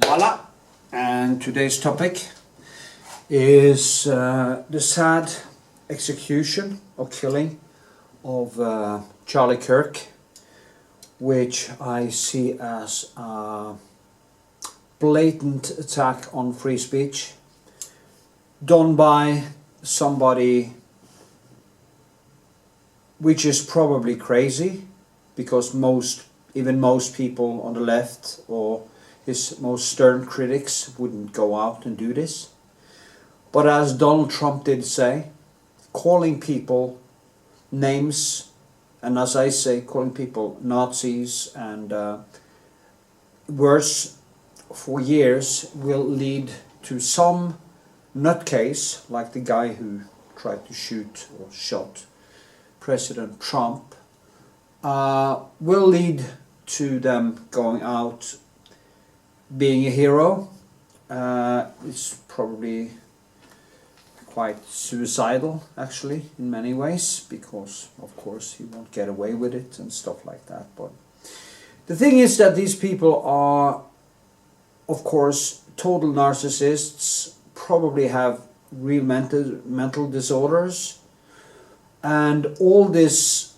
Voila! And today's topic is the sad execution or killing of Charlie Kirk, which I see as a blatant attack on free speech done by somebody which is probably crazy, because even most people on the left or his most stern critics wouldn't go out and do this. But as Donald Trump did say, calling people names, and as I say, calling people Nazis and worse for years, will lead to some nutcase like the guy who tried to shoot or shot President Trump, will lead to them going out being a hero. It's probably quite suicidal actually in many ways, because of course he won't get away with it and stuff like that. But the thing is that these people are of course total narcissists, probably have real mental disorders, and all this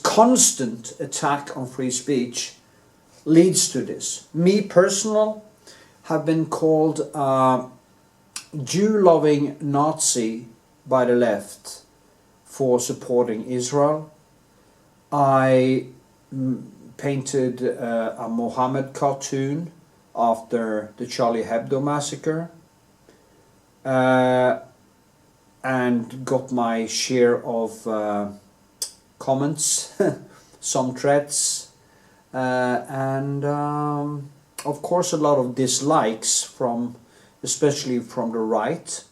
constant attack on free speech leads to this. Me personal have been called a Jew-loving Nazi by the left for supporting Israel. I painted a Mohammed cartoon after the Charlie Hebdo massacre, and got my share of comments, some threats, and of course a lot of dislikes especially from the right.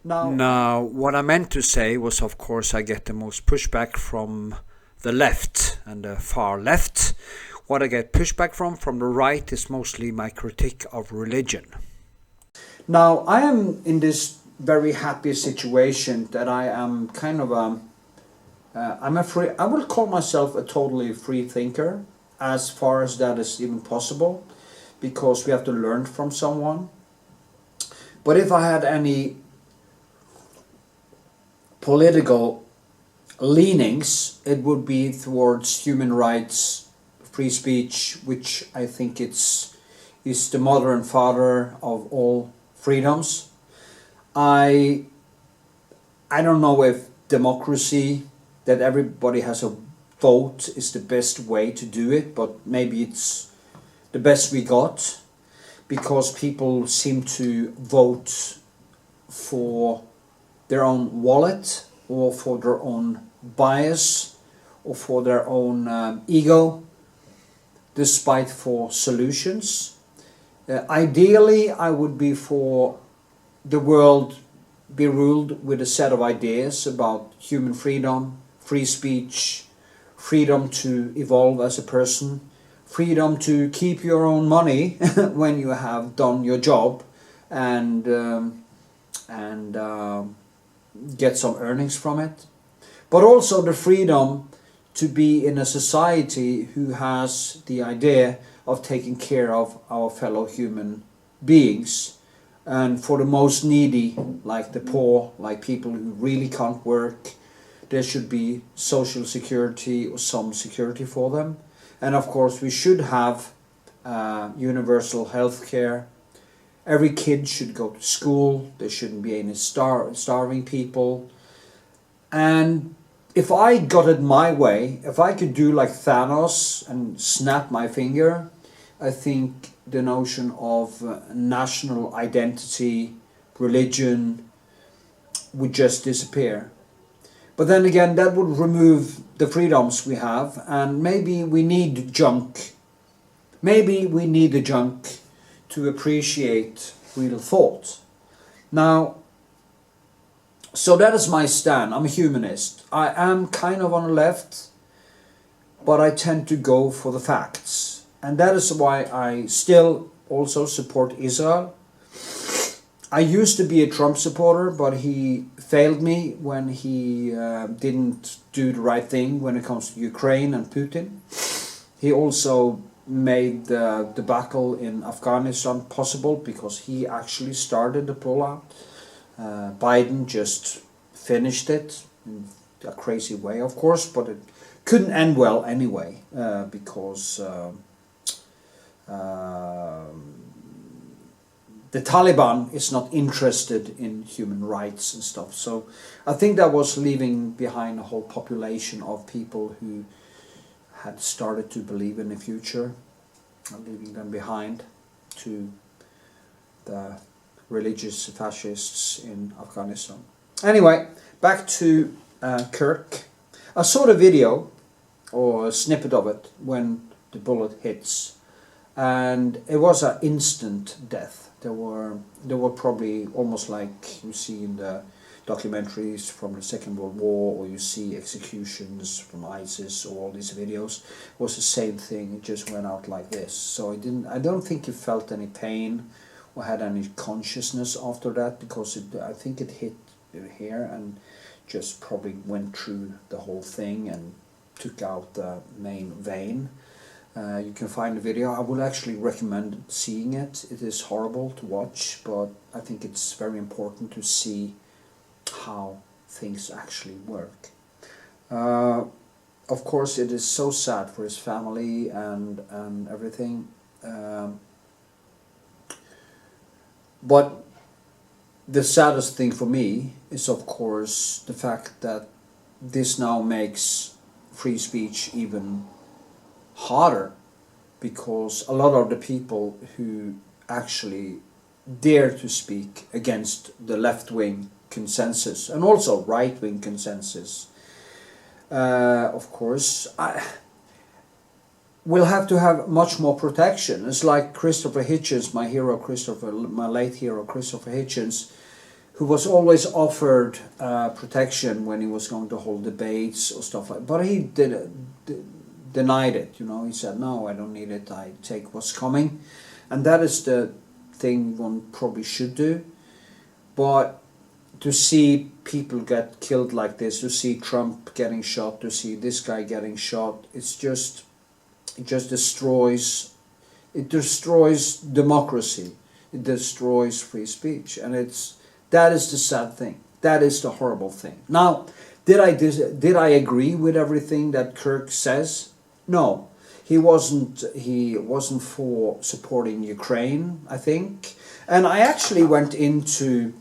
Now, what I meant to say was, of course, I get the most pushback from the left and the far left. What I get pushback from the right is mostly my critique of religion. Now, I am in this very happy situation that I am kind of I will call myself a totally free thinker, as far as that is even possible, because we have to learn from someone. But if I had any political leanings, it would be towards human rights, free speech, which I think is the mother and father of all freedoms. I don't know if democracy, that everybody has a vote, is the best way to do it, but maybe it's the best we got, because people seem to vote for their own wallet or for their own bias or for their own ego, despite for solutions. Ideally, I would be for the world be ruled with a set of ideas about human freedom, free speech, freedom to evolve as a person, freedom to keep your own money when you have done your job and get some earnings from it, but also the freedom to be in a society who has the idea of taking care of our fellow human beings, and for the most needy, like the poor, like people who really can't work, there should be social security or some security for them. And of course we should have universal health care. Every kid should go to school. There shouldn't be any starving people. And if I got it my way, if I could do like Thanos and snap my finger, I think the notion of national identity, religion would just disappear. But then again, that would remove the freedoms we have, and maybe we need junk. Maybe we need the junk to appreciate real thought. Now, so that is my stand. I'm a humanist. I am kind of on the left, but I tend to go for the facts. And that is why I still also support Israel. I used to be a Trump supporter, but he failed me when he didn't do the right thing when it comes to Ukraine and Putin. He also made the debacle in Afghanistan possible, because he actually started the pullout. Biden just finished it in a crazy way, of course, but it couldn't end well anyway, because the Taliban is not interested in human rights and stuff. So I think that was leaving behind a whole population of people who had started to believe in the future, and leaving them behind to the religious fascists in Afghanistan. Anyway, back to Kirk. I saw the video, or a snippet of it, when the bullet hits, and it was an instant death. There were probably, almost like you see in the documentaries from the Second World War, or you see executions from ISIS, or all these videos. It was the same thing. It just went out like this. So I don't think he felt any pain or had any consciousness after that, because I think it hit here and just probably went through the whole thing and took out the main vein. You can find the video. I would actually recommend seeing it. It is horrible to watch, but I think it's very important to see how things actually work. Of course, it is so sad for his family and everything. But the saddest thing for me is, of course, the fact that this now makes free speech even harder, because a lot of the people who actually dare to speak against the left-wing consensus and also right-wing consensus, of course, will have to have much more protection. It's like Christopher Hitchens, my late hero Christopher Hitchens, who was always offered protection when he was going to hold debates or stuff like that. But he denied it, you know. He said, no, I don't need it, I take what's coming. And that is the thing one probably should do. But to see people get killed like this, to see Trump getting shot, to see this guy getting shot, it just destroys democracy. It destroys free speech, and that is the sad thing. That is the horrible thing. Now, did I agree with everything that Kirk says? No, he wasn't for supporting Ukraine, I think. And I actually went into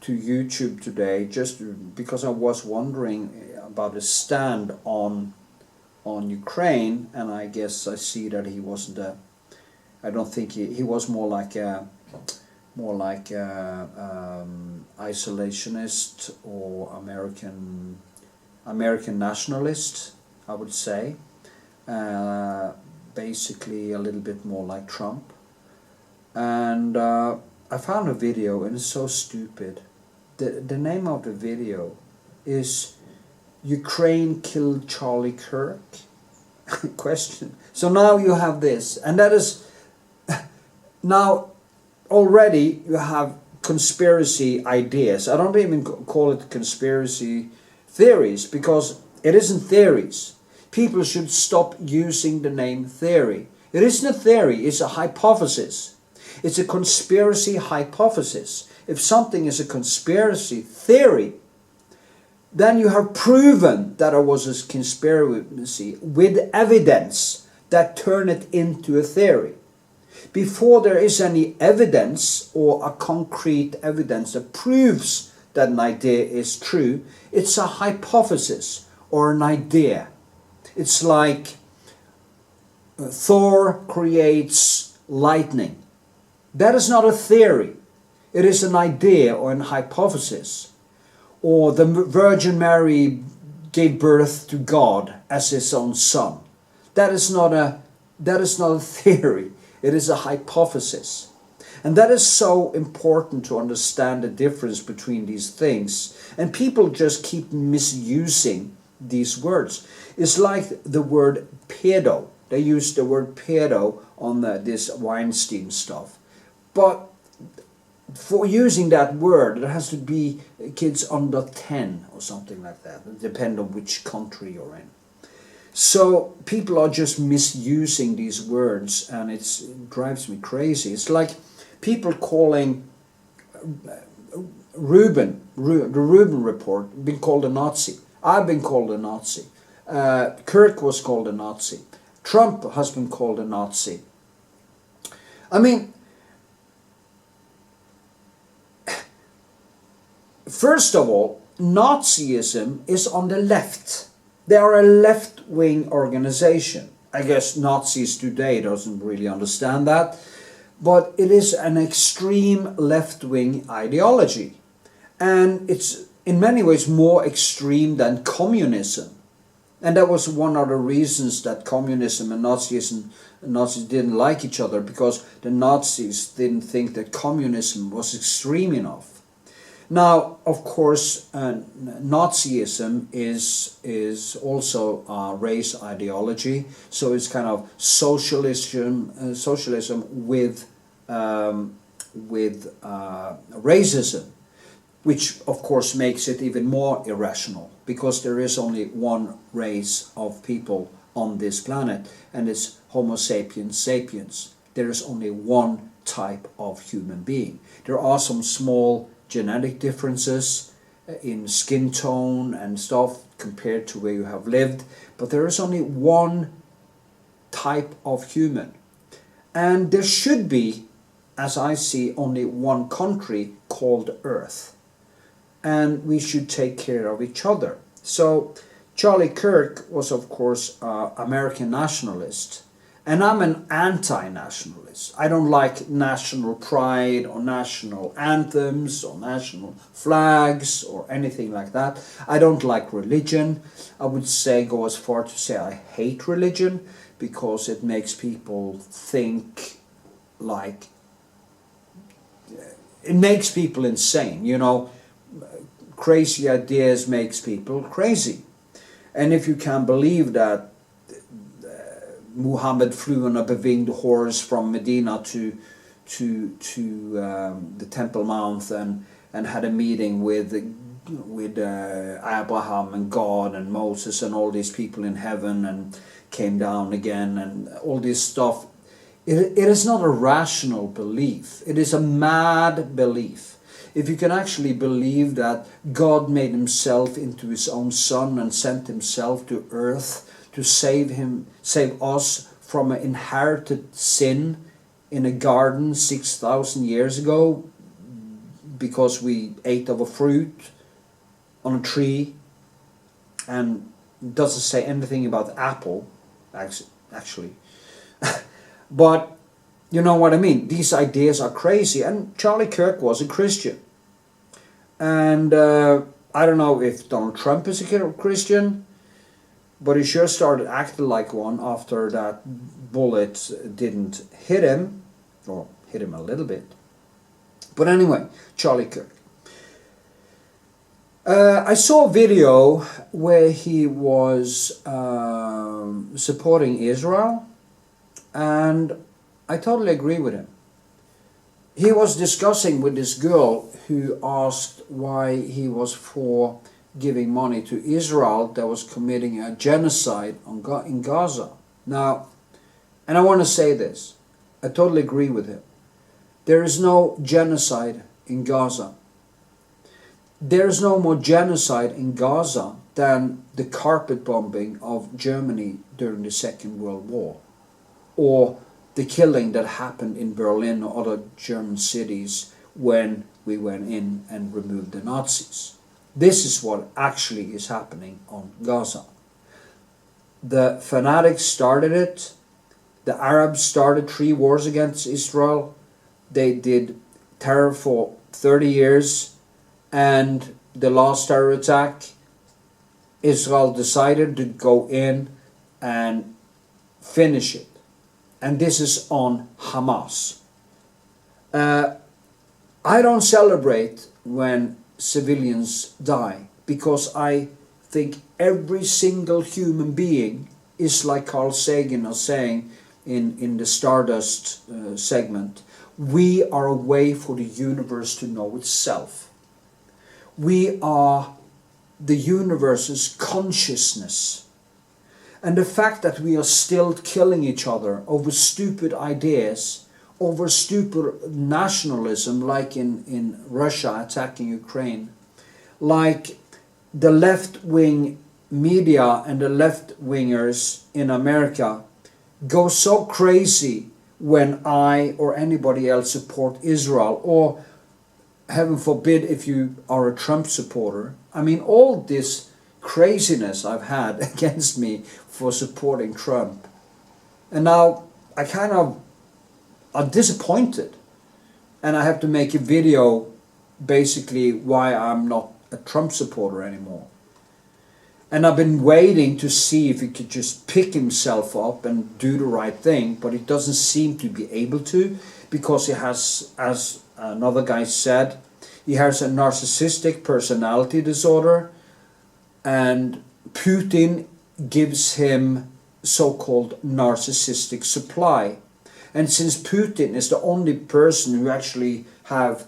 YouTube today just because I was wondering about his stand on Ukraine, and I guess I see that he wasn't I don't think he was more like a isolationist or American nationalist, I would say. Basically a little bit more like Trump. And I found a video, and it's so stupid. The name of the video is Ukraine Killed Charlie Kirk? Question. So now you have this, and that is now already you have conspiracy ideas. I don't even call it conspiracy theories, because it isn't theories. People should stop using the name theory. It isn't a theory, it's a hypothesis. It's a conspiracy hypothesis. If something is a conspiracy theory, then you have proven that it was a conspiracy with evidence that turn it into a theory. Before there is any evidence or a concrete evidence that proves that an idea is true, it's a hypothesis or an idea. It's like Thor creates lightning. That is not a theory. It is an idea or an hypothesis. Or the Virgin Mary gave birth to God as his own son. That is not a theory. It is a hypothesis. And that is so important to understand the difference between these things. And people just keep misusing these words. It's like the word pedo. They use the word pedo on this Weinstein stuff. But for using that word, it has to be kids under 10 or something like that. It depends on which country you're in. So people are just misusing these words, and it drives me crazy. It's like people calling the Reuben report, been called a Nazi. I've been called a Nazi. Kirk was called a Nazi. Trump has been called a Nazi. I mean, first of all, Nazism is on the left. They are a left-wing organization. I guess Nazis today doesn't really understand that, but it is an extreme left-wing ideology. And it's in many ways more extreme than communism. And that was one of the reasons that communism and Nazis didn't like each other, because the Nazis didn't think that communism was extreme enough. Now, of course, Nazism is also a race ideology, so it's kind of socialism with racism, which of course makes it even more irrational, because there is only one race of people on this planet, and it's Homo sapiens sapiens. There is only one type of human being. There are some small genetic differences in skin tone and stuff compared to where you have lived, but there is only one type of human. And there should be, as I see, only one country called Earth. And we should take care of each other. So Charlie Kirk was, of course, an American nationalist. And I'm an anti-nationalist. I don't like national pride or national anthems or national flags or anything like that. I don't like religion. I would say, go as far to say I hate religion, because it makes people think like, it makes people insane, you know. Crazy ideas makes people crazy. And if you can believe that Muhammad flew on a bevinged horse from Medina to the Temple Mount and had a meeting with Abraham and God and Moses and all these people in heaven, and came down again and all this stuff. It is not a rational belief. It is a mad belief. If you can actually believe that God made himself into his own son and sent himself to earth to save us from an inherited sin in a garden 6,000 years ago, because we ate of a fruit on a tree, and it doesn't say anything about apple, actually. But you know what I mean? These ideas are crazy, and Charlie Kirk was a Christian. And I don't know if Donald Trump is a Christian, but he sure started acting like one after that bullet didn't hit him, or hit him a little bit. But anyway, Charlie Kirk. I saw a video where he was supporting Israel, and I totally agree with him. He was discussing with this girl who asked why he was for giving money to Israel that was committing a genocide in Gaza. Now, and I want to say this, I totally agree with him. There is no genocide in Gaza. There is no more genocide in Gaza than the carpet bombing of Germany during the Second World War, or the killing that happened in Berlin or other German cities when we went in and removed the Nazis. This is what actually is happening on Gaza. The fanatics started it. The Arabs started 3 wars against Israel. They did terror for 30 years. And the last terror attack, Israel decided to go in and finish it. And this is on Hamas. I don't celebrate when civilians die, because I think every single human being is, like Carl Sagan is saying in the Stardust segment, we are a way for the universe to know itself. We are the universe's consciousness. And the fact that we are still killing each other over stupid ideas, over stupid nationalism, like in Russia attacking Ukraine, like the left-wing media and the left-wingers in America go so crazy when I or anybody else support Israel, or heaven forbid if you are a Trump supporter. I mean, all this craziness I've had against me for supporting Trump. And now I kind of are disappointed. And I have to make a video basically why I'm not a Trump supporter anymore. And I've been waiting to see if he could just pick himself up and do the right thing, but he doesn't seem to be able to, because he has, as another guy said, he has a narcissistic personality disorder, and Putin gives him so-called narcissistic supply. And since Putin is the only person who actually have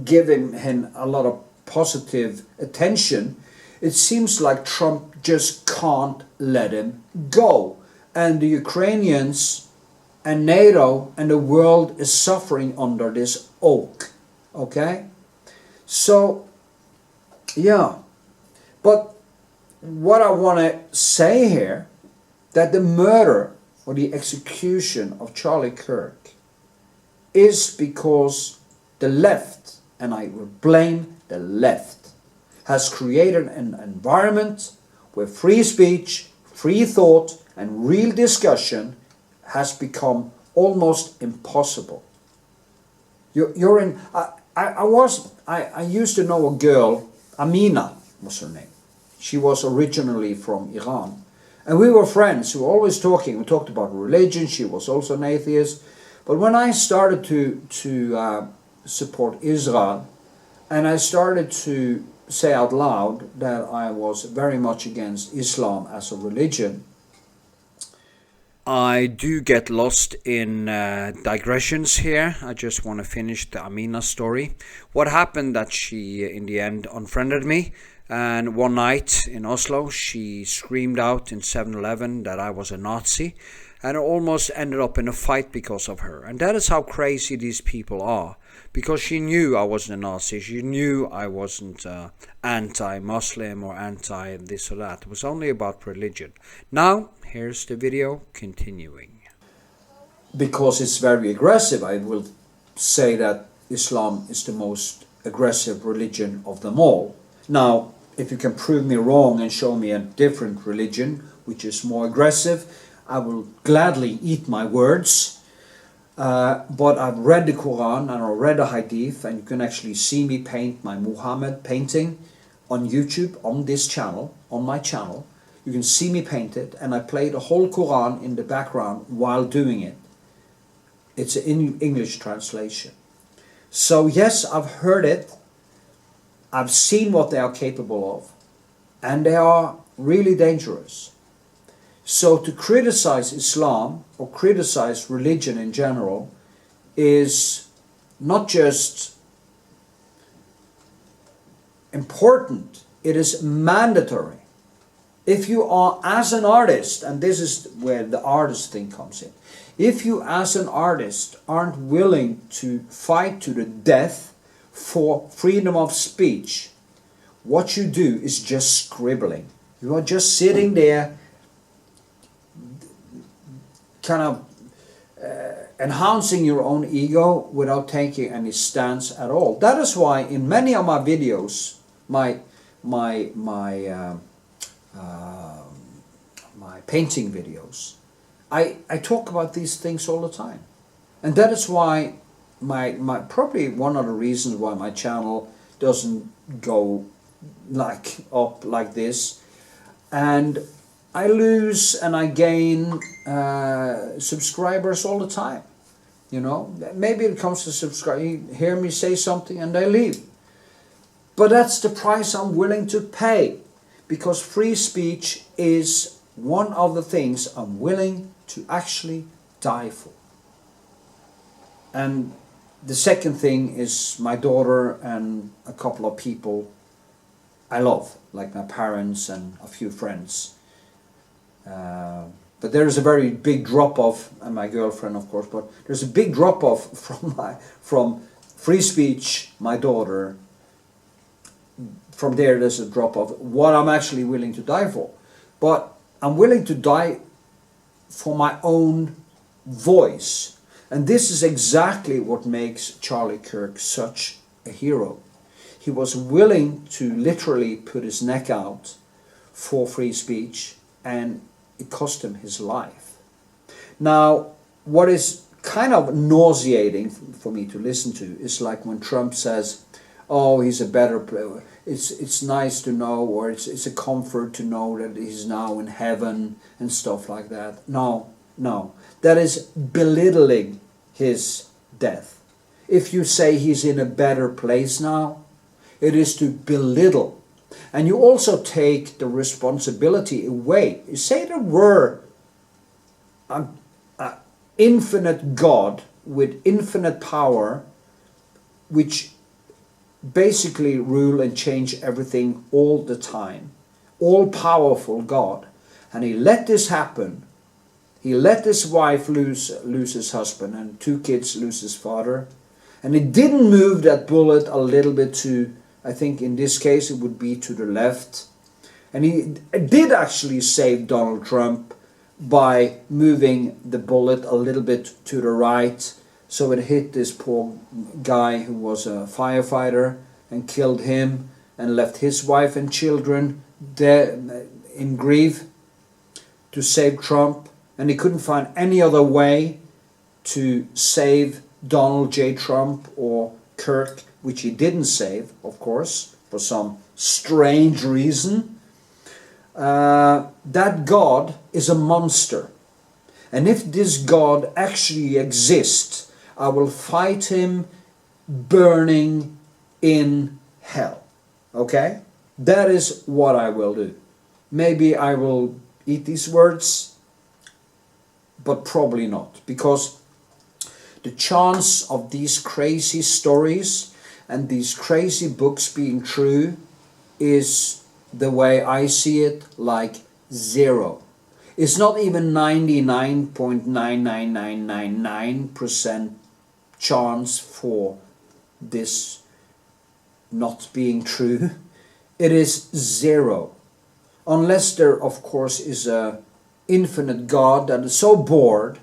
given him a lot of positive attention, it seems like Trump just can't let him go. And the Ukrainians and NATO and the world is suffering under this oak. Okay? So, yeah. But what I want to say here, that the murder or the execution of Charlie Kirk is because the left, and I will blame the left, has created an environment where free speech, free thought, and real discussion has become almost impossible. You're in. I used to know a girl, Amina was her name. She was originally from Iran, and we were friends. We were always talking. We talked about religion. She was also an atheist. But when I started to support Israel, and I started to say out loud that I was very much against Islam as a religion, I do get lost in digressions here. I just want to finish the Amina story. What happened that she in the end unfriended me, and one night in Oslo she screamed out in 7-Eleven that I was a Nazi, and it almost ended up in a fight because of her. And that is how crazy these people are. Because she knew I wasn't a Nazi, she knew I wasn't anti-Muslim or anti-this or that. It was only about religion. Now, here's the video continuing. Because it's very aggressive, I will say that Islam is the most aggressive religion of them all. Now, if you can prove me wrong and show me a different religion which is more aggressive, I will gladly eat my words. But I've read the Quran and I've read the Hadith, and you can actually see me paint my Muhammad painting on YouTube, on this channel, on my channel. You can see me paint it, and I play the whole Quran in the background while doing it. It's an English translation. So yes, I've heard it. I've seen what they are capable of, and they are really dangerous. So to criticize Islam or criticize religion in general is not just important, it is mandatory. If you are, as an artist, and this is where the artist thing comes in, if you as an artist aren't willing to fight to the death for freedom of speech, what you do is just scribbling. You are just sitting there kind of enhancing your own ego without taking any stance at all. That is why in many of my videos, my painting videos, I talk about these things all the time. And that is why my probably one of the reasons why my channel doesn't go up like this, and I lose and I gain subscribers all the time. You know, maybe it comes to subscribe, you hear me say something and they leave. But that's the price I'm willing to pay, because free speech is one of the things I'm willing to actually die for. And the second thing is my daughter and a couple of people I love, like my parents and a few friends. But there is a very big drop-off, and my girlfriend of course, but there's a big drop-off from free speech, my daughter. From there there's a drop-off, what I'm actually willing to die for. But I'm willing to die for my own voice. And this is exactly what makes Charlie Kirk such a hero. He was willing to literally put his neck out for free speech, and it cost him his life. Now, what is kind of nauseating for me to listen to is like when Trump says, oh, he's a better player. It's nice to know, or it's a comfort to know that he's now in heaven and stuff like that. No, that is belittling his death. If you say he's in a better place now, it is to belittle. And you also take the responsibility away. You say there were an infinite God with infinite power, which basically rule and change everything all the time. All-powerful God. And he let this happen. He let his wife lose his husband, and 2 kids lose his father. And he didn't move that bullet a little bit to, I think in this case it would be to the left. And he did actually save Donald Trump by moving the bullet a little bit to the right, so it hit this poor guy who was a firefighter and killed him and left his wife and children there in grief to save Trump. And he couldn't find any other way to save Donald J. Trump or Kirk, which he didn't save, of course, for some strange reason. That God is a monster. And if this God actually exists, I will fight him burning in hell. Okay? That is what I will do. Maybe I will eat these words, but probably not, because the chance of these crazy stories and these crazy books being true is, the way I see it, like 0. It's not even 99.99999% chance for this not being true. It is 0. Unless there, of course, is a infinite God that is so bored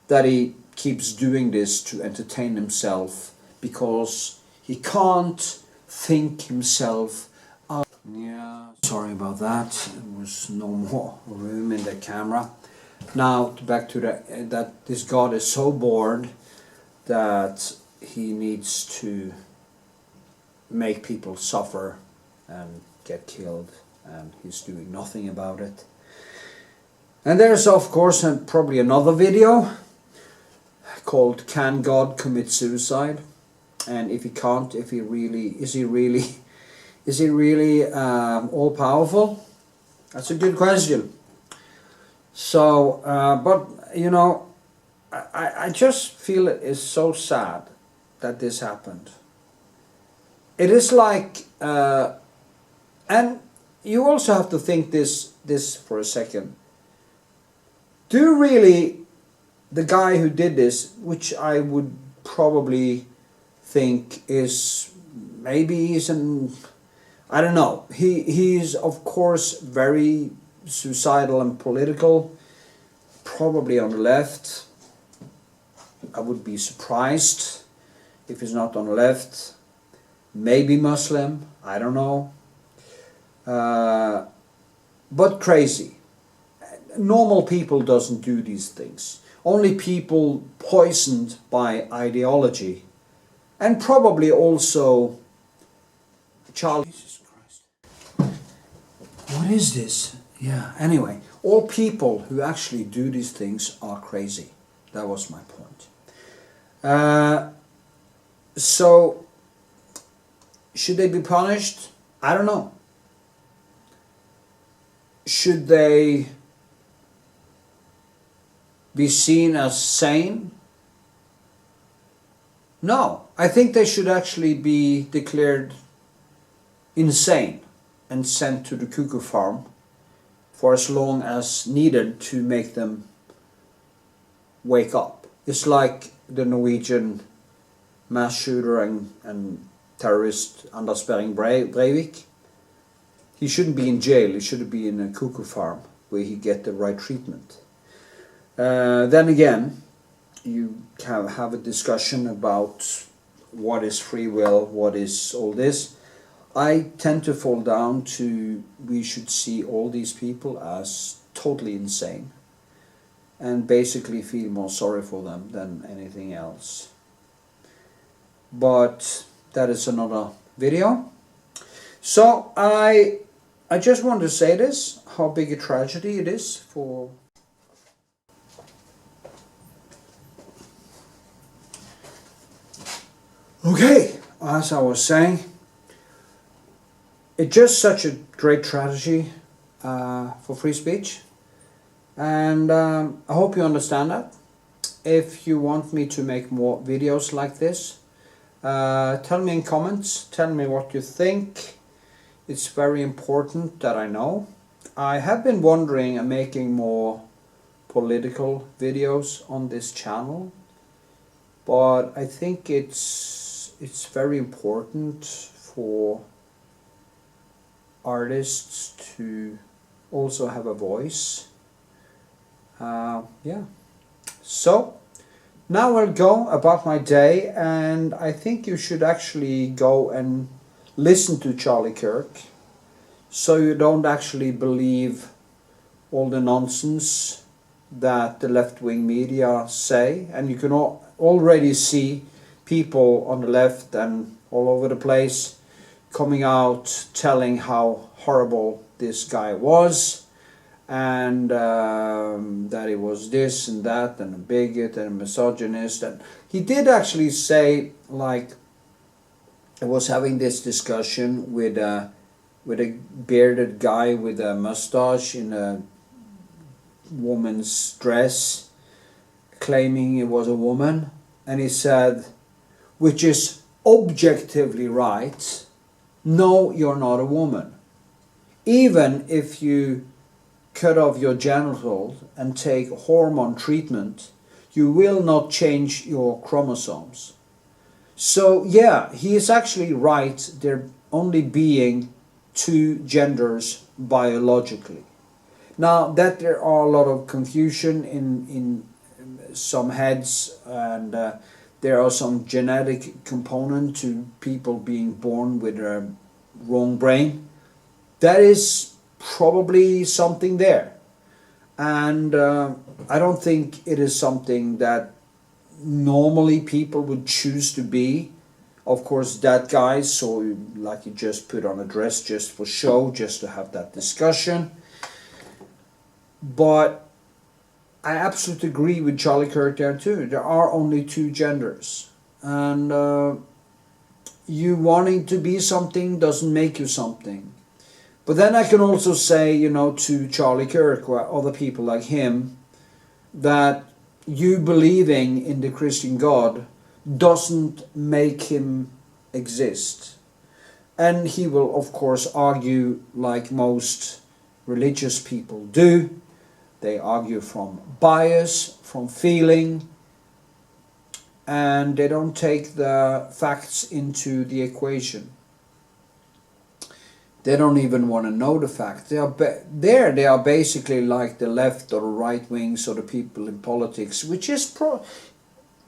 that he keeps doing this to entertain himself because he can't think himself out. Yeah, sorry about that. There was no more room in the camera. Now back to that this God is so bored that he needs to make people suffer and get killed, and he's doing nothing about it. And there's of course probably another video called Can God Commit Suicide? And if he can't, is he really all powerful? That's a good question. So, but you know, I just feel it is so sad that this happened. It is like, and you also have to think this for a second. Do really the guy who did this, which I would probably think is, maybe he's I don't know, he's of course very suicidal and political, probably on the left. I would be surprised if he's not on the left. Maybe Muslim, I don't know. But crazy. Normal people doesn't do these things. Only people poisoned by ideology, and probably also Charlie. Jesus Christ. What is this? Yeah, anyway, all people who actually do these things are crazy. That was my point. So, should they be punished? I don't know. Should they be seen as sane? No, I think they should actually be declared insane and sent to the cuckoo farm for as long as needed to make them wake up. It's like the Norwegian mass shooter and terrorist Anders Behring Breivik. He shouldn't be in jail, he should be in a cuckoo farm where he get the right treatment. Then again, you can have a discussion about what is free will, what is all this. I tend to fall down to we should see all these people as totally insane and basically feel more sorry for them than anything else. But that is another video. So I just want to say this, how big a tragedy it is for okay, as I was saying, it's just such a great tragedy for free speech, and I hope you understand that. If you want me to make more videos like this, tell me in comments, tell me what you think. It's very important that I know. I have been wondering and making more political videos on this channel, but I think it's very important for artists to also have a voice. Yeah. So now I'll go about my day, and I think you should actually go and listen to Charlie Kirk, so you don't actually believe all the nonsense that the left-wing media say. And you can already see people on the left and all over the place coming out telling how horrible this guy was, and that he was this and that and a bigot and a misogynist. And he did actually say, like, I was having this discussion with a bearded guy with a mustache in a woman's dress, claiming he was a woman, and he said, which is objectively right, no, you're not a woman. Even if you cut off your genitals and take hormone treatment, you will not change your chromosomes. So yeah, he is actually right, there only being two genders biologically. Now that there are a lot of confusion in some heads, and there are some genetic component to people being born with a wrong brain, that is probably something there. And I don't think it is something that normally people would choose to be. Of course, that guy, so like, he just put on a dress just for show, just to have that discussion. But I absolutely agree with Charlie Kirk there too. There are only two genders, and you wanting to be something doesn't make you something. But then I can also say, you know, to Charlie Kirk or other people like him, that you believing in the Christian God doesn't make him exist. And he will of course argue like most religious people do. They argue from bias, from feeling, and they don't take the facts into the equation. They don't even want to know the facts. They are basically like the left or the right wings or the people in politics, which is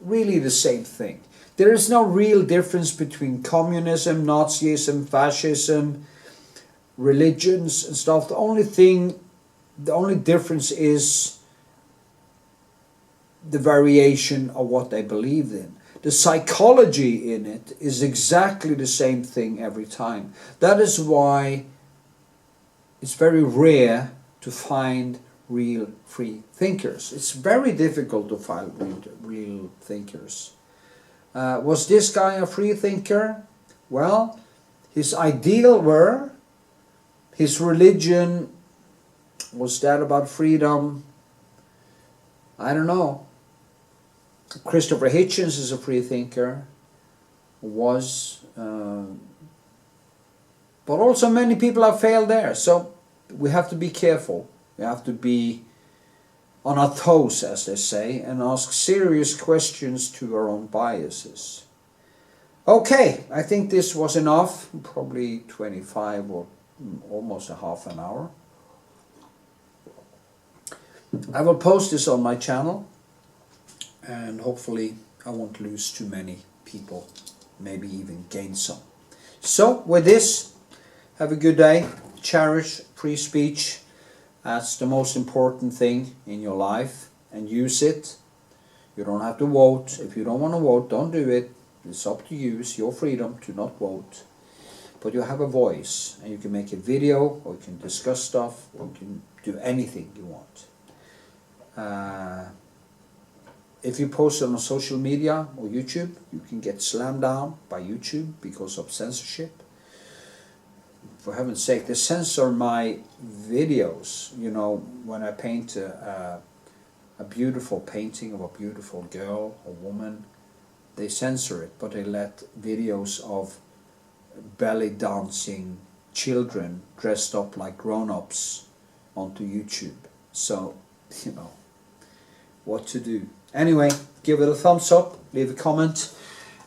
really the same thing. There is no real difference between communism, Nazism, fascism, religions and stuff. The only difference is the variation of what they believe in. The psychology in it is exactly the same thing every time. That is why it's very rare to find real free thinkers. It's very difficult to find real thinkers. Was this guy a free thinker? Well, his ideal were, his religion, was that about freedom? I don't know. Christopher Hitchens is a free thinker, was, but also many people have failed there, so we have to be careful. We have to be on our toes, as they say, and ask serious questions to our own biases. Okay, I think this was enough, probably 25 or almost a half an hour. I will post this on my channel, and hopefully I won't lose too many people, maybe even gain some. So with this, have a good day. Cherish free speech. That's the most important thing in your life, and use it. You don't have to vote. If you don't want to vote, don't do it. It's up to you. It's your freedom to not vote. But you have a voice, and you can make a video, or you can discuss stuff, or you can do anything you want. If you post it on social media or YouTube, you can get slammed down by YouTube because of censorship. For heaven's sake, they censor my videos. You know, when I paint a beautiful painting of a beautiful girl or woman, they censor it, but they let videos of belly dancing children dressed up like grown-ups onto YouTube. So, you know, what to do. Anyway, give it a thumbs up, leave a comment,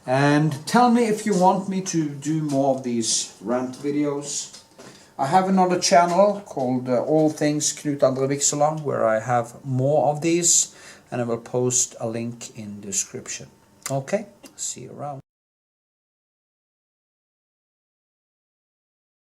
and tell me if you want me to do more of these rant videos. I have another channel called All Things Knut Vikshåland, where I have more of these, and I will post a link in the description. Okay, see you around.